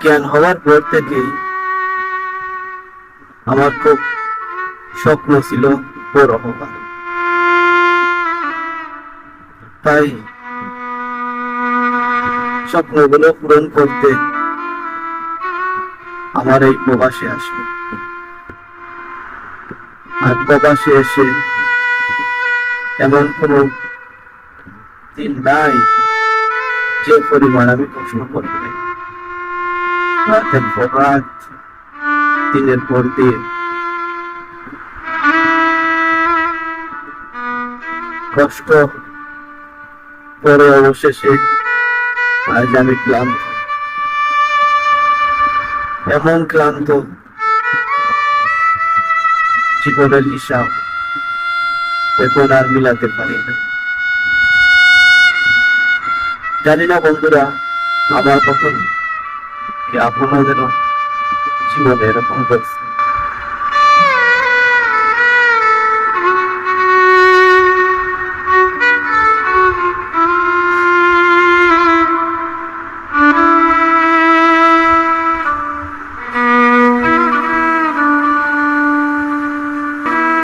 জ্ঞান হওয়ার পর থেকেই আমার খুব স্বপ্ন ছিল বড় হবার। তাই স্বপ্নগুলো পূরণ করতে আমার এই প্রবাসে আসবে। আর প্রবাসে এসে এমন কোন দিন নাই যে পরিমাণ আমি কষ্ট করতে, রাতের পর রাত, দিনের পর দিন কষ্ট পরে অবশেষে আজ আমি ক্লান্ত, এমন ক্লান্ত জীবনের হিসাব এখন আর মিলাতে পারি না। জানি না বন্ধুরা, আমার কখন কি আপনাদেরও জীবনে এরকম করছে।